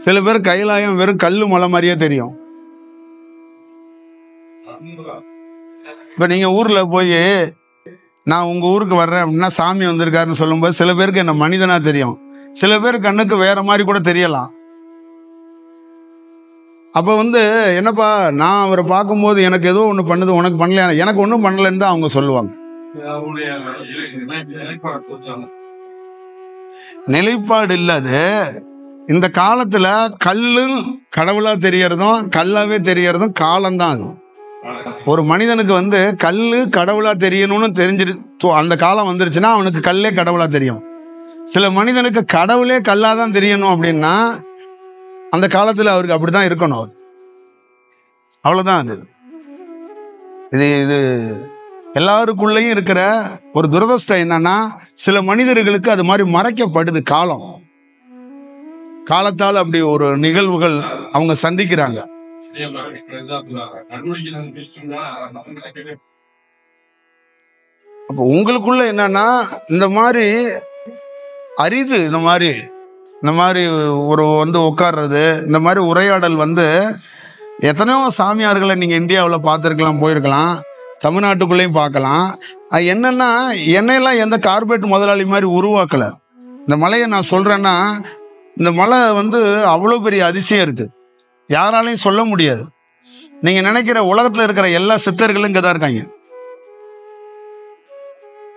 சில பேர் கைலாயம் வெறும் கல்லு மலை மாதிரியே தெரியும். இப்ப நீங்க ஊர்ல போய் நான் உங்க ஊருக்கு வர்றேன் அப்படின்னா சாமி வந்திருக்காருன்னு சொல்லும்போது சில பேருக்கு என்ன மனிதனா தெரியும், சில பேர் கண்ணுக்கு வேற மாதிரி கூட தெரியலாம். அப்ப என்னப்பா நான் அவரை பார்க்கும்போது எனக்கு ஏதோ ஒண்ணு பண்ணுது, உனக்கு பண்ணல, எனக்கு ஒன்றும் பண்ணலன்னு தான் அவங்க சொல்லுவாங்க. நிலைப்பாடு இல்லாது இந்த காலத்துல கல்லு கடவுளா தெரியறதும் கல்லாவே தெரியறதும் காலம்தான். அது ஒரு மனிதனுக்கு கல்லு கடவுளா தெரியணும்னு தெரிஞ்சிரு அந்த காலம் வந்துருச்சுன்னா அவனுக்கு கல்லே கடவுளா தெரியும். சில மனிதனுக்கு கடவுளே கல்லாதான் தெரியணும் அப்படின்னா அந்த காலத்துல அவருக்கு அப்படிதான் இருக்கணும். அவ்வளவுதான். அது இது இது எல்லாருக்குள்ளேயும் இருக்கிற ஒரு துரதிர்ஷ்டம் என்னன்னா, சில மனிதர்களுக்கு அது மாதிரி மறைக்கப்படுது. காலத்தால் அப்படி ஒரு நிகழ்வுகள் அவங்க சந்திக்கிறாங்க. அப்ப உங்களுக்குள்ள என்னன்னா இந்த மாதிரி அரிது, இந்த மாதிரி ஒரு உட்கார்றது, இந்த மாதிரி உரையாடல் எத்தனையோ சாமியார்களை நீங்க இந்தியாவில் பார்த்துருக்கலாம், போயிருக்கலாம், தமிழ்நாட்டுக்குள்ளேயும் பார்க்கலாம். அது என்னன்னா என்னையெல்லாம் எந்த கார்பரேட் முதலாளி மாதிரி உருவாக்கல. இந்த மலையை நான் சொல்றேன்னா இந்த மலை அவ்வளோ பெரிய அதிசயம் இருக்கு, யாராலையும் சொல்ல முடியாது. நீங்க நினைக்கிற உலகத்துல இருக்கிற எல்லா சித்தர்களும் இங்கதான் இருக்காங்க.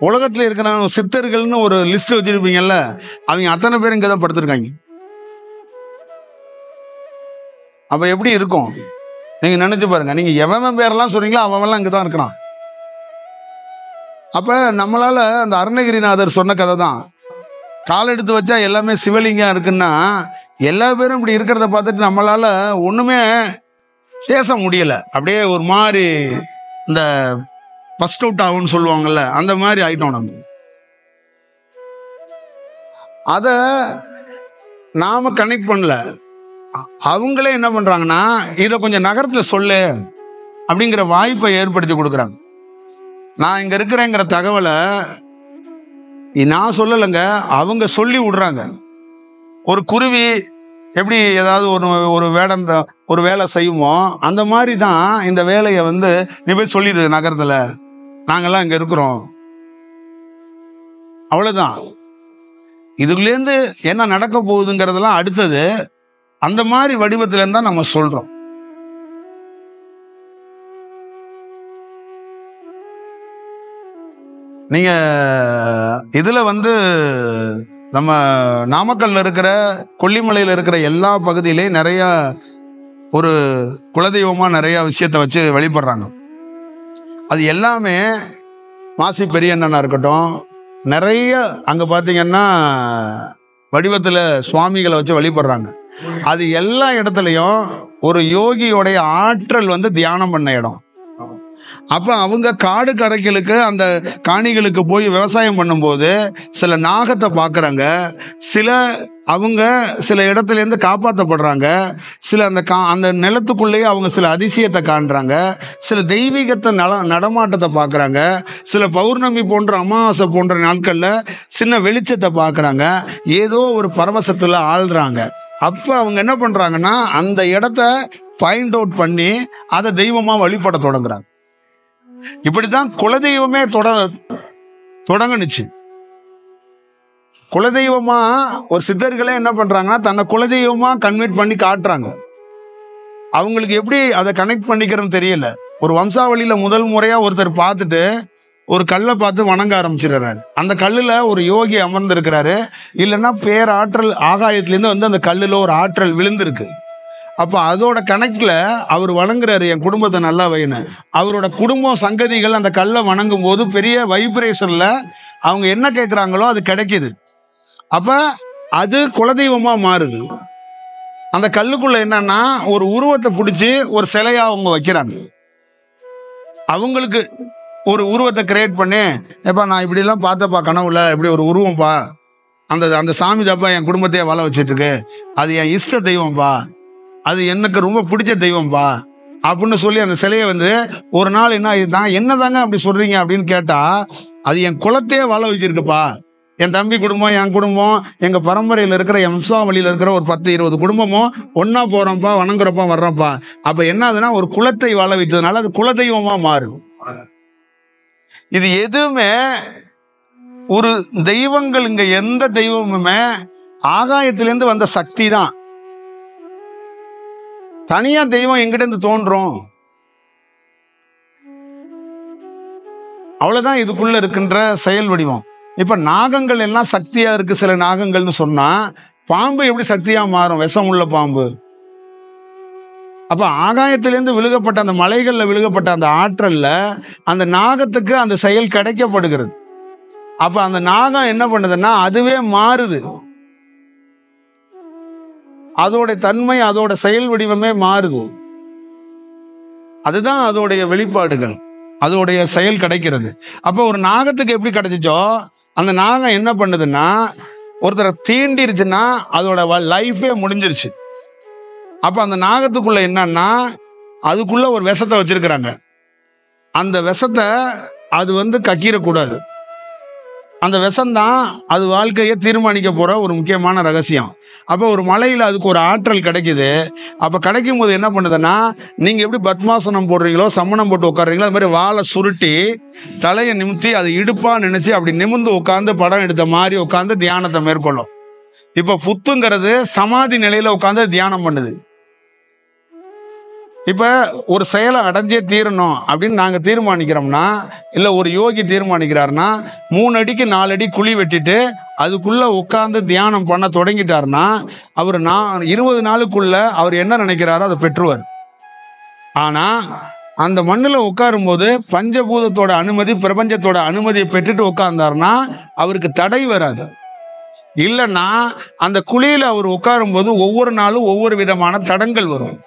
உலகத்துல இருக்கிற சித்தர்கள்னு ஒரு லிஸ்ட் வச்சிருப்பீங்கல்ல, அவங்க அத்தனை பேரும் இங்கதான் படுத்திருக்காங்க. அப்ப எப்படி இருக்கும் நீங்க நினைச்சு பாருங்க. நீங்க எவன் பேரெல்லாம் சொல்றீங்களோ அவன் இங்கதான் இருக்கிறான். அப்ப நம்மளால அந்த அருணகிரிநாதர் சொன்ன கதை தான், கால் எடுத்து வச்சா எல்லாமே சிவலிங்கம் இருக்குன்னா எல்லா பேரும் இப்படி இருக்கிறத பார்த்துட்டு நம்மளால ஒண்ணுமே பேச முடியல. அப்படியே ஒரு மாதிரி இந்த ஃபர்ஸ்ட் அவுட் ஆகும்னு சொல்லுவாங்கல்ல, அந்த மாதிரி ஆயிட்டோம் நம்ம. அத நாம கனெக்ட் பண்ணல. அவங்களே என்ன பண்றாங்கன்னா இதை கொஞ்சம் நகரத்துல சொல்லு அப்படிங்கிற வாய்ப்பை ஏற்படுத்தி கொடுக்குறாங்க. நான் இங்க இருக்கிறேங்கிற தகவலை நான் சொல்லலைங்க, அவங்க சொல்லி விடுறாங்க. ஒரு குருவி எப்படி ஏதாவது ஒரு வேலை செய்யுமோ அந்த மாதிரி தான் இந்த வேலையை நீ போய் சொல்லிடு நகரத்துல, நாங்கெல்லாம் இங்க இருக்கிறோம், அவ்வளவுதான். இதுலேருந்து என்ன நடக்க போகுதுங்கிறதெல்லாம் அடுத்தது. அந்த மாதிரி வடிவத்துல இருந்தா நம்ம சொல்றோம். நீங்க இதுல நம்ம நாமக்கல்ல இருக்கிற கொல்லிமலையில இருக்கிற எல்லா பகுதியிலையும் நிறைய ஒரு குலதெய்வமா நிறைய விஷயத்த வச்சு வழிபடுறாங்க. அது எல்லாமே மாசி பெரிய அண்ணனா இருக்கட்டும், நிறைய அங்க பாத்தீங்கன்னா வடிவத்துல சுவாமிகளை வச்சு வழிபடுறாங்க. அது எல்லா இடத்துலையும் ஒரு யோகியோடைய ஆற்றல் தியானம் பண்ண இடம். அப்ப அவங்க காடு கரைகளுக்கு அந்த காணிகளுக்கு போய் விவசாயம் பண்ணும்போது சில நாகத்தை பாக்குறாங்க, அவங்க சில இடத்துல இருந்து காப்பாற்றப்படுறாங்க, சில அந்த நிலத்துக்குள்ளேயே அவங்க சில அதிசயத்தை காண்றாங்க, சில தெய்வீகத்தை நடமாட்டத்தை பாக்குறாங்க, சில பௌர்ணமி போன்ற அமாவாசை போன்ற நாட்கள்ல சின்ன வெளிச்சத்தை பாக்குறாங்க, ஏதோ ஒரு பரவசத்துல ஆள்றாங்க. அப்ப அவங்க என்ன பண்றாங்கன்னா அந்த இடத்த ஃபைண்ட் அவுட் பண்ணி அதை தெய்வமா வழிபட தொடங்குறாங்க. இப்படித்தான் குலதெய்வமே தொடங்குனுச்சு. குலதெய்வமா ஒரு சித்தர்களே என்ன பண்றாங்கன்னா தன்னை குலதெய்வமா கன்வெர்ட் பண்ணி காட்டுறாங்க. அவங்களுக்கு எப்படி அதை கனெக்ட் பண்ணிக்கிறதுன்னு தெரியல. ஒரு வம்சாவளியில முதல் முறையா ஒருத்தர் பார்த்துட்டு ஒரு கல்லை பார்த்து வணங்க ஆரம்பிச்சிடுறாரு. அந்த கல்லுல ஒரு யோகி அமர்ந்திருக்கிறாரு, இல்லைன்னா பேராற்றல் ஆகாயத்திலேருந்து அந்த கல்லுல ஒரு ஆற்றல் விழுந்திருக்கு. அப்ப அதோட கணக்குல அவர் வணங்குறாரு, என் குடும்பத்தை நல்லா வைன்னு. அவரோட குடும்பம் சங்கதிகள் அந்த கல்லை வணங்கும் போது பெரிய வைப்ரேஷன்ல அவங்க என்ன கேட்கிறாங்களோ அது கிடைக்குது. அப்ப அது குலதெய்வமா மாறுது. அந்த கல்லுக்குள்ள என்னன்னா ஒரு உருவத்தை பிடிச்சி ஒரு சிலையா அவங்க வைக்கிறாங்க. அவங்களுக்கு ஒரு உருவத்தை கிரியேட் பண்ணி, எப்பா நான் இப்படி எல்லாம் பார்த்தப்பா கனவுல, இப்படி ஒரு உருவம்பா, அந்த சாமி தாப்பா என் குடும்பத்தையே வாழ வச்சுட்டு இருக்கு, அது என் இஷ்ட தெய்வம்பா, அது எனக்கு ரொம்ப பிடிச்ச தெய்வம்பா அப்படின்னு சொல்லி அந்த சிலையை ஒரு நாள் என்ன தாங்க அப்படி சொல்றீங்க அப்படின்னு கேட்டா, அது என் குலத்தையே வாழ வச்சிருக்குப்பா, என் தம்பி குடும்பம், என் குடும்பம், எங்க பரம்பரையில் இருக்கிற வம்சாவளியில் இருக்கிற ஒரு 10-20 குடும்பமும் ஒன்னா போறோம்ப்பா, வணங்குறப்பா, வர்றோம்ப்பா. அப்ப என்ன ஆகுதுன்னா ஒரு குலத்தை வாழ வைத்ததுனால அது குலதெய்வமா மாறும். இது எதுவுமே ஒரு தெய்வங்கள், இங்க எந்த தெய்வமுமே ஆகாயத்திலிருந்து வந்த சக்தி தான். தனியா தெய்வம் எங்கிட்ட இருந்து தோன்றும்? அவ்வளவுதான் இதுக்குள்ள இருக்கின்ற செயல் வடிவம். இப்ப நாகங்கள் எல்லாம் சக்தியா இருக்கு. சில நாகங்கள்னு சொன்னா பாம்பு எப்படி சக்தியா மாறும்? விஷம் உள்ள பாம்பு. அப்ப ஆகாயத்திலிருந்து விழுகப்பட்ட அந்த மலைகள்ல விழுகப்பட்ட அந்த ஆற்றல்ல அந்த நாகத்துக்கு அந்த செயல் கிடைக்கப்படுகிறது. அப்ப அந்த நாகம் என்ன பண்ணுதுன்னா அதுவே மாறுது. அதோட தன்மை, அதோட செயல் வடிவமே மாறுது. அதுதான் அதோடைய வெளிப்பாடுகள், அதோடைய செயல் கிடைக்கிறது. அப்ப ஒரு நாகத்துக்கு எப்படி கிடைச்சிச்சோ அந்த நாகம் என்ன பண்ணுதுன்னா ஒருத்தரை தீண்டிருச்சுன்னா அதோட லைஃபே முடிஞ்சிருச்சு. அப்ப அந்த நாகத்துக்குள்ள என்னன்னா அதுக்குள்ள ஒரு விஷத்தை வச்சிருக்கிறாங்க. அந்த விஷத்தை அது கக்கிரக்கூடாது. அந்த விஷம்தான் அது வாழ்க்கையை தீர்மானிக்க போற ஒரு முக்கியமான ரகசியம். அப்ப ஒரு மலையில அதுக்கு ஒரு ஆற்றல் கிடைக்குது. அப்ப கிடைக்கும் போது என்ன பண்ணுதுன்னா, நீங்க எப்படி பத்மாசனம் போடுறீங்களோ, சம்மணம் போட்டு உட்காடுறீங்களோ, அது மாதிரி வாழை சுருட்டி தலையை நிமித்தி அதை இடுப்பா நினைச்சு அப்படி நிமிர்ந்து உட்காந்து படம் எடுத்த மாதிரி உட்காந்து தியானத்தை மேற்கொள்ளும். இப்ப புத்துங்கிறது சமாதி நிலையில உட்காந்து தியானம் பண்ணுது. இப்ப ஒரு செயலை அடைஞ்சே தீரணும் அப்படின்னு நாங்க தீர்மானிக்கிறோம்னா, இல்ல ஒரு யோகி தீர்மானிக்கிறாருன்னா 3 அடிக்கு 4 அடி குழி வெட்டிட்டு அதுக்குள்ள உட்கார்ந்து தியானம் பண்ண தொடங்கிட்டாருன்னா அவர் 20 நாளுக்குள்ள அவர் என்ன நினைக்கிறாரோ அதை பெற்றுவார். ஆனா அந்த மண்ணுல உட்காரும் போது பஞ்சபூதத்தோட அனுமதி, பிரபஞ்சத்தோட அனுமதியை பெற்றுட்டு உட்கார்ந்தாருன்னா அவருக்கு தடை வராது. இல்லைன்னா அந்த குழியில அவர் உட்காரும் போது ஒவ்வொரு நாளும் ஒவ்வொரு விதமான தடங்கள் வரும்.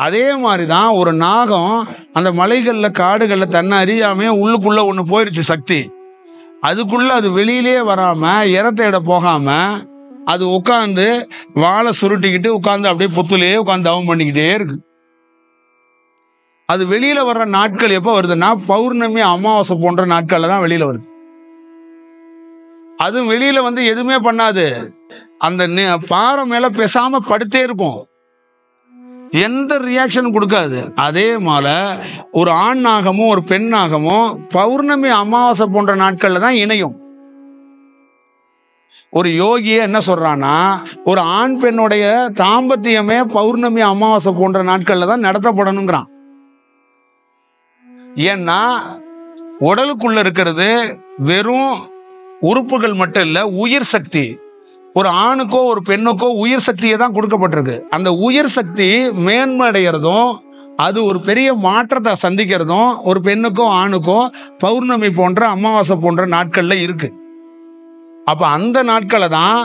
அதே மாதிரிதான் ஒரு நாகம் அந்த மலைகள்ல காடுகள்ல தன்னை அறியாமே உள்ளுக்குள்ள ஒண்ணு போயிருச்சு சக்தி. அதுக்குள்ள அது வெளியிலே வராம இறத்தையிட போகாம அது உட்காந்து வாழை சுருட்டிக்கிட்டு உட்காந்து அப்படியே புத்துலேயே உட்காந்து தவம் பண்ணிக்கிட்டே இருக்கு. அது வெளியில வர்ற நாட்கள் எப்ப வருதுன்னா பௌர்ணமி, அமாவாசை போன்ற நாட்கள்ல தான் வெளியில வருது. அதுவும் வெளியில எதுவுமே பண்ணாது. அந்த பாறை மேல பேசாம படுத்தே இருக்கும், எந்த ரியாக்ஷன் கொடுக்காது. அதே போல ஒரு ஆண் நாகமும் ஒரு பெண் நாகமும் பௌர்ணமி, அமாவாசை போன்ற நாட்கள்ல தான் இணையும். ஒரு யோகியே என்ன சொல்றான்னா ஒரு ஆண் பெண்ணுடைய தாம்பத்தியமே பௌர்ணமி, அமாவாசை போன்ற நாட்கள்ல தான் நடத்தப்படணுங்கிறான். ஏன்னா உடலுக்குள்ள இருக்கிறது வெறும் உறுப்புகள் மட்டும் இல்ல, உயிர் சக்தி. ஒரு ஆணுக்கோ ஒரு பெண்ணுக்கோ உயிர் சக்தியை தான் கொடுக்கப்பட்டிருக்கு. அந்த உயிர் சக்தி மேன்மையடைகிறதும் அது ஒரு பெரிய மாற்றத்தை சந்திக்கிறதும் ஒரு பெண்ணுக்கோ ஆணுக்கோ பௌர்ணமி போன்ற, அமாவாசை போன்ற நாட்கள்ல இருக்கு. அப்ப அந்த நாட்களை தான்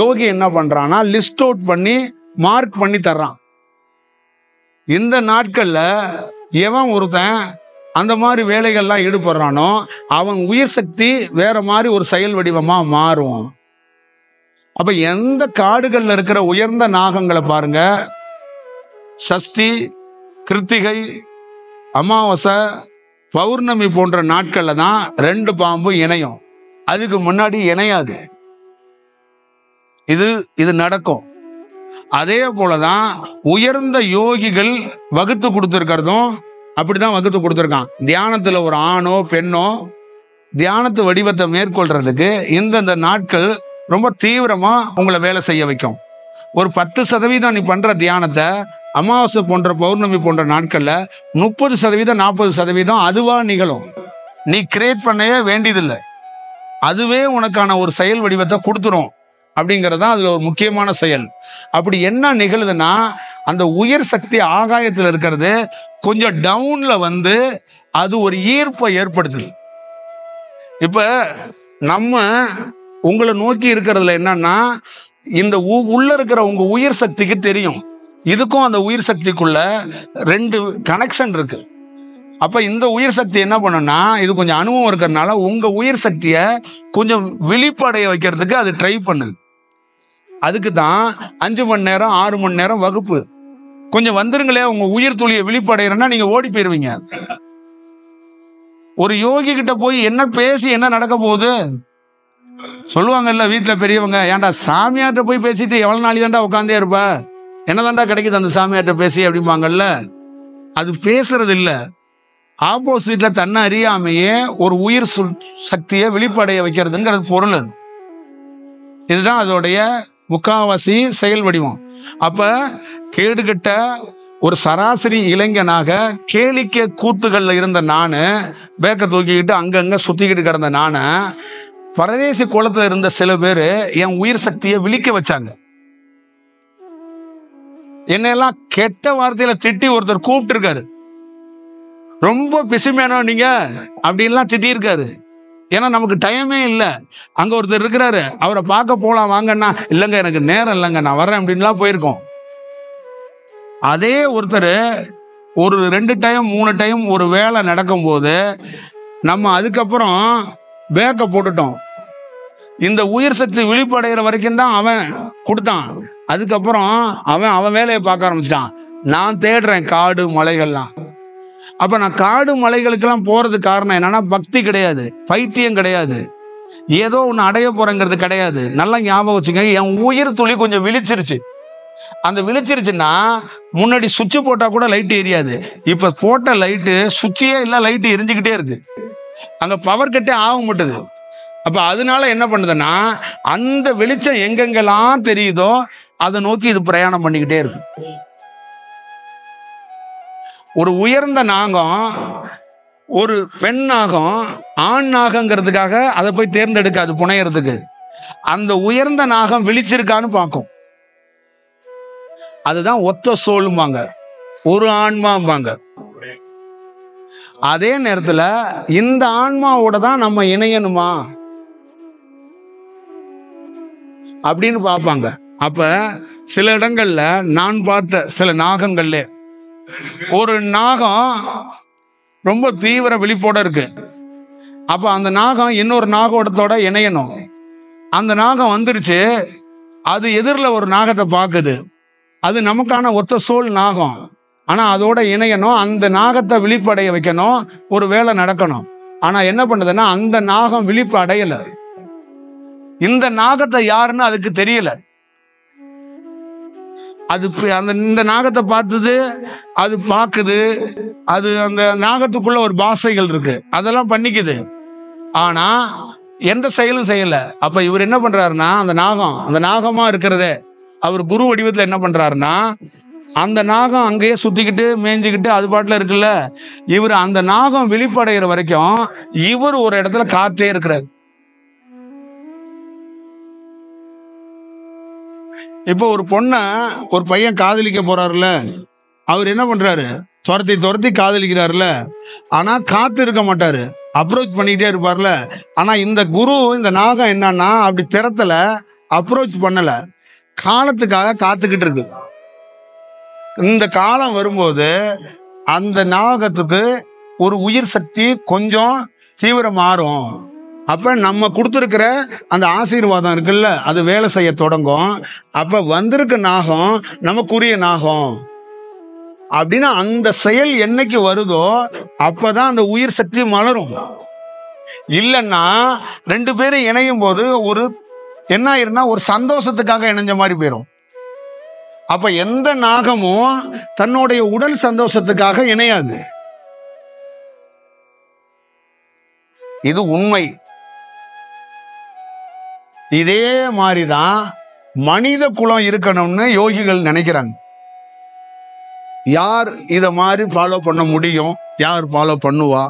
யோகி என்ன பண்றான்னா லிஸ்ட் அவுட் பண்ணி மார்க் பண்ணி தர்றான். இந்த நாட்கள்ல எவன் ஒருத்தன் அந்த மாதிரி வேலைகள்லாம் ஈடுபடுறானோ அவன் உயிர் சக்தி வேற மாதிரி ஒரு செயல் வடிவமா மாறும். அப்ப எந்த காடுகள்ல இருக்கிற உயர்ந்த நாகங்களை பாருங்க, சஷ்டி, கிருத்திகை, அமாவாசை, பௌர்ணமி போன்ற நாட்கள்ல தான் 2 பாம்பு இணையும். அதுக்கு முன்னாடி இணையாது. இது நடக்கும். அதே போலதான் உயர்ந்த யோகிகள் வகுத்து கொடுத்திருக்கிறதும் அப்படிதான் வகுத்து கொடுத்திருக்கான். தியானத்துல ஒரு ஆணோ பெண்ணோ தியானத்து வடிவத்தை மேற்கொள்றதுக்கு இந்தந்த நாட்கள் ரொம்ப தீவிரமா உங்களை வேலை செய்ய வைக்கும். ஒரு 10% நீ பண்ற தியானத்தை அமாவாசை போன்ற, பௌர்ணமி போன்ற நாட்கள்ல 30%, 40% அதுவா நிகழும். நீ கிரியேட் பண்ணவே வேண்டியதில்லை, அதுவே உனக்கான ஒரு செயல் வடிவத்தை கொடுத்துரும். அப்படிங்கிறது தான் அதுல ஒரு முக்கியமான செயல். அப்படி என்ன நிகழுதுன்னா அந்த உயர் சக்தி ஆகாயத்தில் இருக்கிறது கொஞ்சம் டவுன்ல அது ஒரு ஈர்ப்பை ஏற்படுத்துது. இப்ப நம்ம உங்களை நோக்கி இருக்கிறதுல என்னன்னா இந்த உள்ள இருக்கிற உங்க உயிர் சக்திக்கு தெரியும், இதுக்கும் அந்த உயிர் சக்திக்குள்ள 2 கனெக்ஷன் இருக்கு. அப்ப இந்த உயிர் சக்தி என்ன பண்ணுன்னா இது கொஞ்சம் அனுபவம் இருக்கிறதுனால உங்க உயிர் சக்தியை கொஞ்சம் விழிப்படைய வைக்கிறதுக்கு அது ட்ரை பண்ணுது. அதுக்கு தான் 5 மணி நேரம் 6 மணி நேரம் வகுப்பு. கொஞ்சம் வந்துருங்களே, உங்க உயிர் துளியை விழிப்படைகிறன்னா நீங்க ஓடி போயிருவீங்க. ஒரு யோகி கிட்ட போய் என்ன பேசி என்ன நடக்க போகுது? சொல்லுவாங்கல்ல வீட்டுல பெரியவங்க, ஏன்டா சாமியார்ட்ட போய் பேசிட்டு எவ்வளவு நாளி தாண்டா உட்காந்தே இருப்ப, என்னதாண்டா கிடைக்குது அந்த சாமியார்ட்ட பேசி அப்படிம்பாங்கல்ல. அது பேசுறது இல்ல, ஆப்போசிட்ல தன்னை அறியாமையே ஒரு உயிர் சக்தியை வெளிப்படைய வைக்கிறதுங்கிறது பொருள். அது இதுதான் அதோடைய முக்காவாசி செயல் வடிவம். அப்ப கேடுகட்ட ஒரு சராசரி இளைஞனாக கேளிக்கை கூத்துகள்ல இருந்த நானு, பேக்க தூக்கிக்கிட்டு அங்கங்க சுத்திக்கிட்டு கிடந்த நானு, பரதேசி குளத்துல இருந்த சில பேரு என் உயிர் சக்தியை விழிக்க வச்சாங்க. என்னெல்லாம் கெட்ட வார்த்தையில திட்டி ஒருத்தர் கூப்பிட்டு இருக்காரு, ரொம்ப பிசிமேனோ நீங்க அப்படின்லாம் திட்டி இருக்காரு. ஏன்னா நமக்கு டைமே இல்லை. அங்க ஒருத்தர் இருக்கிறாரு, அவரை பார்க்க போலாம் வாங்கன்னா, இல்லைங்க எனக்கு நேரம் இல்லைங்க நான் வரேன் அப்படின்லாம் போயிருக்கோம். அதே ஒருத்தர் ஒரு 2 டைம் 3 டைம் ஒரு வேலை நடக்கும் போது நம்ம அதுக்கப்புறம் பேக்க போட்டுட்டோம். இந்த உயிர் சக்தி விழிப்படைகிற வரைக்கும் தான் அவன் கொடுத்தான். அதுக்கப்புறம் அவன் வேலையை பார்க்க ஆரம்பிச்சிட்டான். நான் தேடுறேன் காடு மலைகள்லாம். அப்ப நான் காடு மலைகளுக்கெல்லாம் போறதுக்கு காரணம் என்னன்னா, பக்தி கிடையாது, பைத்தியம் கிடையாது, ஏதோ ஒன்று அடைய போறேங்கிறது கிடையாது. நல்லா ஞாபகம் வச்சுங்க, என் உயிர் துளி கொஞ்சம் விழிச்சிருச்சு. அந்த விழிச்சிருச்சுன்னா முன்னாடி சுவிட்ச் போட்டா கூட லைட் எரியாது. இப்ப போட்ட லைட்டு சுவிட்சே இல்ல, லைட் எரிஞ்சுக்கிட்டே இருக்கு. அங்க பவர் கட்டே ஆக மாட்டுது. அப்ப அதனால என்ன பண்ணுதுன்னா, அந்த வெளிச்சம் எங்கெங்கெல்லாம் தெரியுதோ அதை நோக்கி இது பிரயாணம் பண்ணிக்கிட்டே இருக்கு. ஒரு உயர்ந்த நாகம், ஒரு பெண் நாகம் ஆண் நாகங்கிறதுக்காக அதை போய் தேர்ந்தெடுக்காது புனையறதுக்கு. அந்த உயர்ந்த நாகம் விழிச்சிருக்கான்னு பார்க்கும். அதுதான் ஒத்த சோலும்பாங்க, ஒரு ஆன்மாம்பாங்க. அதே நேரத்துல இந்த ஆன்மாவோட தான் நம்ம இணையணுமா அப்படின்னு பார்ப்பாங்க. அப்ப சில இடங்கள்ல நான் பார்த்த சில நாகங்கள்ல ஒரு நாகம் ரொம்ப தீவிர விழிப்போட இருக்கு. அப்ப அந்த நாகம் இன்னொரு நாகோடத்தோட இணையணும். அந்த நாகம் வந்துருச்சு, அது எதிரில் ஒரு நாகத்தை பார்க்குது. அது நமக்கான ஒத்த சோல் நாகம், ஆனா அதோட இணையணும், அந்த நாகத்தை விழிப்படைய வைக்கணும், ஒரு வேலை நடக்கணும். ஆனா என்ன பண்ணுதுன்னா, அந்த நாகம் விழிப்பு அடையல. இந்த நாகத்தை யாருன்னு அதுக்கு தெரியல. அது இந்த நாகத்தை பார்த்தது, அது பார்க்குது, அது அந்த நாகத்துக்குள்ள ஒரு பாசைகள் இருக்கு, அதெல்லாம் பண்ணிக்குது. ஆனா எந்த செயலும் செய்யல. அப்ப இவர் என்ன பண்றாருன்னா, அந்த நாகமா இருக்கிறதே அவர் குரு வடிவத்துல என்ன பண்றாருன்னா, அந்த நாகம் அங்கேயே சுத்திக்கிட்டு மேய்ஞ்சுக்கிட்டு அது பாட்டுல இருக்குல்ல, இவர் அந்த நாகம் விழிப்படைகிற வரைக்கும் இவர் ஒரு இடத்துல காத்தே இருக்கிறார். இப்போ ஒரு பொண்ண ஒரு பையன் காதலிக்க போறாருல, அவர் என்ன பண்றாரு, துரத்தி காதலிக்கிறாருல, ஆனா காத்து இருக்க மாட்டாரு, அப்ரோச் பண்ணிக்கிட்டே இருப்பார்ல. ஆனா இந்த குரு, இந்த நாகம் என்னன்னா அப்படி திறத்துல அப்ரோச் பண்ணல, காலத்துக்காக காத்துக்கிட்டு இருக்கு. இந்த காலம் வரும்போது அந்த நாகத்துக்கு ஒரு உயிர் சக்தி கொஞ்சம் தீவிரம் மாறும். அப்ப நம்ம கொடுத்துருக்கிற அந்த ஆசீர்வாதம் இருக்குல்ல, அது வேலை செய்ய தொடங்கும். அப்ப வந்திருக்க நாகம் நமக்குரிய நாகம் அப்படின்னா, அந்த செயல் என்னைக்கு வருதோ அப்பதான் அந்த உயிர் சக்தி மலரும். இல்லைன்னா 2 பேரும் இணையும் போது ஒரு என்ன ஆயிருந்தா, ஒரு சந்தோஷத்துக்காக இணைஞ்ச மாதிரி போயிடும். அப்ப எந்த நாகமும் தன்னுடைய உடல் சந்தோஷத்துக்காக இணையாது. இது உண்மை. இதே மாதிரிதான் மனித குலம் இருக்கணும்னு யோகிகள் நினைக்கிறாங்க. யார் இத மாதிரி ஃபாலோ பண்ண முடியும், யார் ஃபாலோ பண்ணுவா,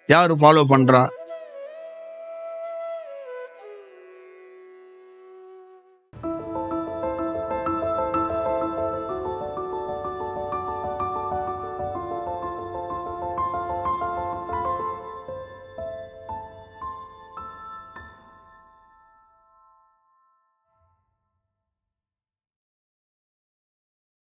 யார் ஃபாலோ பண்றா?